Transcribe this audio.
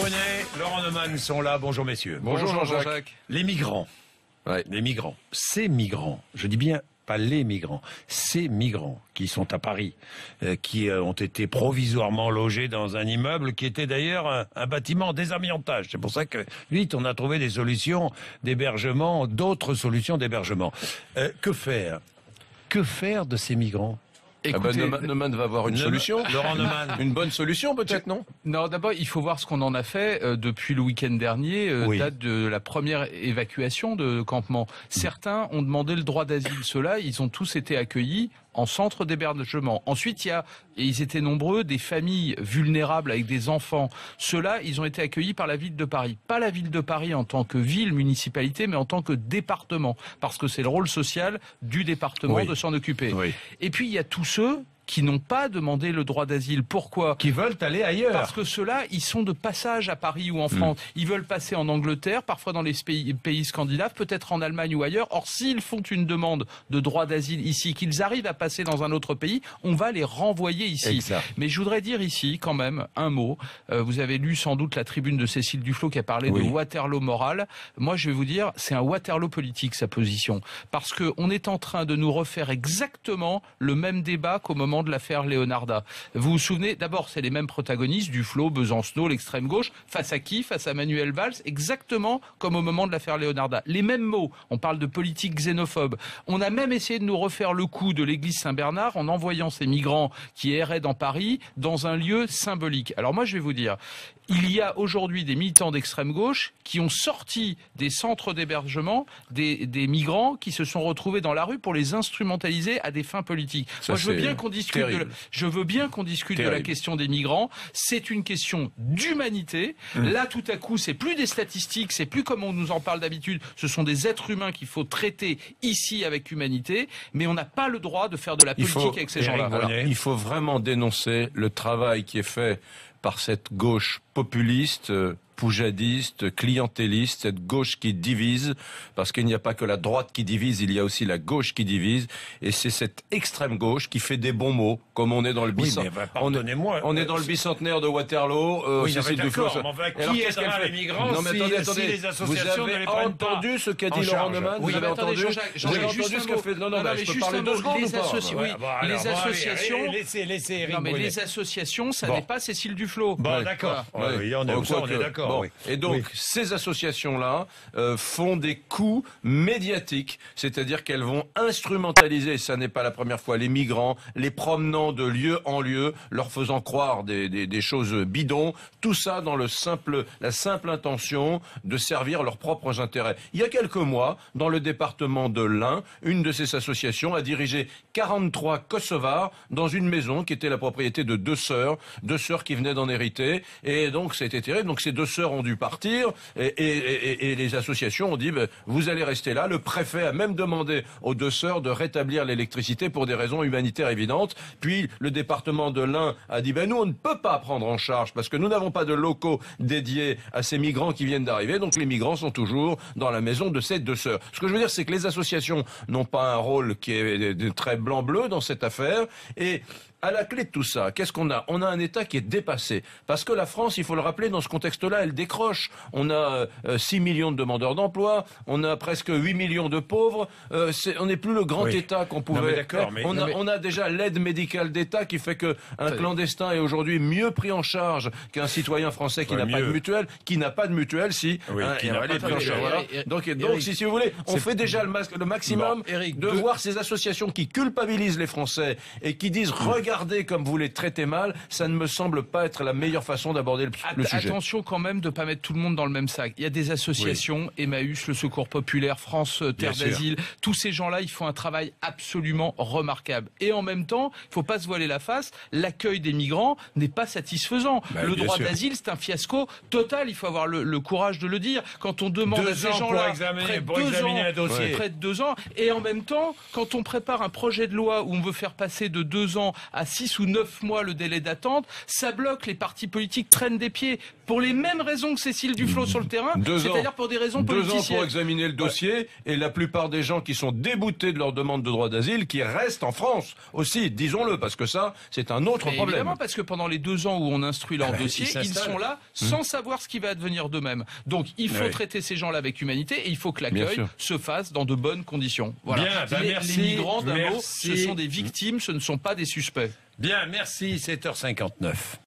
Brunet, Laurent Neumann sont là. Bonjour messieurs. Bonjour Jean-Jacques. Les migrants. Ouais. Les migrants. Ces migrants. Je dis bien pas les migrants. Ces migrants qui sont à Paris, qui ont été provisoirement logés dans un immeuble qui était d'ailleurs un bâtiment en désamiantage. C'est pour ça que vite on a trouvé des solutions d'hébergement, d'autres solutions d'hébergement. Que faire? Que faire de ces migrants? Écoutez, Neumann va avoir une solution. Laurent Neumann. Une bonne solution peut-être, non? Non, d'abord, il faut voir ce qu'on en a fait depuis le week-end dernier, Oui. date de la première évacuation de campement. Certains ont demandé le droit d'asile. Ceux-là, ils ont tous été accueillis en centre d'hébergement. Ensuite, il y a, et ils étaient nombreux, des familles vulnérables avec des enfants. Ceux-là, ils ont été accueillis par la ville de Paris. Pas la ville de Paris en tant que ville, municipalité, mais en tant que département. Parce que c'est le rôle social du département Oui. de s'en occuper. Oui. Et puis, il y a tous ceux qui n'ont pas demandé le droit d'asile. Pourquoi? Qui veulent aller ailleurs. Parce que ceux-là, ils sont de passage à Paris ou en France. Ils veulent passer en Angleterre, parfois dans les pays scandinaves, peut-être en Allemagne ou ailleurs. Or, s'ils font une demande de droit d'asile ici, qu'ils arrivent à passer dans un autre pays, on va les renvoyer ici. Exact. Mais je voudrais dire ici, quand même, un mot. Vous avez lu sans doute la tribune de Cécile Duflot qui a parlé Oui. de Waterloo moral. Moi, je vais vous dire, c'est un Waterloo politique, sa position. Parce que on est en train de nous refaire exactement le même débat qu'au moment de l'affaire Leonarda. Vous vous souvenez, d'abord, c'est les mêmes protagonistes, Duflot, Besancenot, l'extrême gauche, face à qui? Face à Manuel Valls, exactement comme au moment de l'affaire Leonarda. Les mêmes mots. On parle de politique xénophobe. On a même essayé de nous refaire le coup de l'église Saint-Bernard en envoyant ces migrants qui erraient dans Paris dans un lieu symbolique. Alors moi, je vais vous dire, il y a aujourd'hui des militants d'extrême gauche qui ont sorti des centres d'hébergement des migrants qui se sont retrouvés dans la rue pour les instrumentaliser à des fins politiques. Ça, Moi, je veux c'est bien qu'on discute terrible. je veux bien qu'on discute de la Terrible. question des migrants. C'est une question d'humanité. Là, tout à coup, c'est plus des statistiques, c'est plus comme on nous en parle d'habitude. Ce sont des êtres humains qu'il faut traiter ici avec humanité, mais on n'a pas le droit de faire de la politique avec ces gens-là. Eric Alors, il faut vraiment dénoncer le travail qui est fait par cette gauche populiste, poujadiste, clientéliste, cette gauche qui divise, parce qu'il n'y a pas que la droite qui divise, il y a aussi la gauche qui divise, et c'est cette extrême gauche qui fait des bons mots, comme on est dans le Oui, bicentenaire. mais pardonnez-moi. On est dans le bicentenaire de Waterloo. Oui, Cécile d'accord, Duflot. mais enfin, Alors, qui qu'est-ce aidera qu'elle les fait? migrants Non, mais si- attendez, si attendez. les associations Vous ne les avez prennent pas entendu ce qu'a en dit Laurent charge? Neumann? Oui, Vous avez mais attendez, entendu? Jean-Jacques, Vous avez juste entendu un ce qu'a mot. fait? Non, mais je peux juste parler un 2 mot. secondes ou Les pas? associ- oui, les associations. Laissez Eric Non, mais Brunet. les associations, ça Bon. n'est pas Cécile Duflot. Bon, Ouais. d'accord. Ouais. Oui, on est, Donc, ça, on est quoique. d'accord. Bon. Oui. Et donc, Oui. ces associations-là font des coups médiatiques, c'est-à-dire qu'elles vont instrumentaliser, ça n'est pas la première fois, les migrants, les promenant de lieu en lieu, leur faisant croire des choses bidons, tout ça dans la simple intention de servir leurs propres intérêts. Il y a quelques mois, dans le département de l'Ain, une de ces associations a dirigé 43 Kosovars dans une maison qui était la propriété de deux sœurs qui venaient d'en hériter, et donc c'était terrible. Donc ces deux sœurs ont dû partir, et les associations ont dit vous allez rester là. Le préfet a même demandé aux deux sœurs de rétablir l'électricité pour des raisons humanitaires évidentes. Puis le département de l'Ain a dit nous on ne peut pas prendre en charge parce que nous n'avons pas de locaux dédiés à ces migrants qui viennent d'arriver. Donc les migrants sont toujours dans la maison de ces deux sœurs. Ce que je veux dire, c'est que les associations n'ont pas un rôle qui est très blanc-bleu dans cette affaire. Et à la clé de tout ça, qu'est-ce qu'on a? On a un État qui est dépassé. Parce que la France, il faut le rappeler, dans ce contexte-là, elle décroche. On a 6 millions de demandeurs d'emploi, on a presque 8 millions de pauvres. On n'est plus le grand Oui. État qu'on Non, pouvait mais d'accord, être. mais- On a déjà l'aide médicale d'État qui fait que un clandestin est aujourd'hui mieux pris en charge qu'un citoyen français qui Ouais, n'a pas de mieux. mutuelle, qui n'a pas de mutuelle, si. Oui, qui n'a elle pas est de pris en mutuelle. charge. Voilà. Eric, Donc, si vous voulez, on fait déjà le maximum Bon, Eric, de voir ces associations qui culpabilisent les Français et qui disent regardez comme vous les traitez mal, ça ne me semble pas être la meilleure façon d'aborder le sujet. Attention quand même de pas mettre tout le monde dans le même sac. Il y a des associations, Emmaüs, le Secours Populaire, France Terre sûr. d'Asile. Tous ces gens-là, ils font un travail absolument remarquable. Et en même temps, il faut pas se voiler la face. L'accueil des migrants n'est pas satisfaisant. Le bien droit sûr. d'asile, c'est un fiasco total. Il faut avoir le courage de le dire. Quand on demande à 2 ces ans gens-là, pour examiner près de un dossier. près de 2 ans, et en même temps, quand on prépare un projet de loi où on veut faire passer de 2 ans à 6 ou 9 mois le délai d'attente, ça bloque, les partis politiques traînent des pieds. pour les mêmes raisons que Cécile Duflot sur le terrain, c'est-à-dire pour des raisons 2 ans politiciennes. pour examiner le dossier, et la plupart des gens qui sont déboutés de leur demande de droit d'asile, qui restent en France aussi, disons-le, parce que ça, c'est un autre problème. Évidemment, parce que pendant les 2 ans où on instruit leur dossier, ils sont là sans savoir ce qui va advenir d'eux-mêmes. Donc, il faut traiter ces gens-là avec humanité et il faut que l'accueil se fasse dans de bonnes conditions. Voilà. Bien, les migrants, d'un mot, ce sont des victimes, ce ne sont pas des suspects. Bien, merci, 7h59.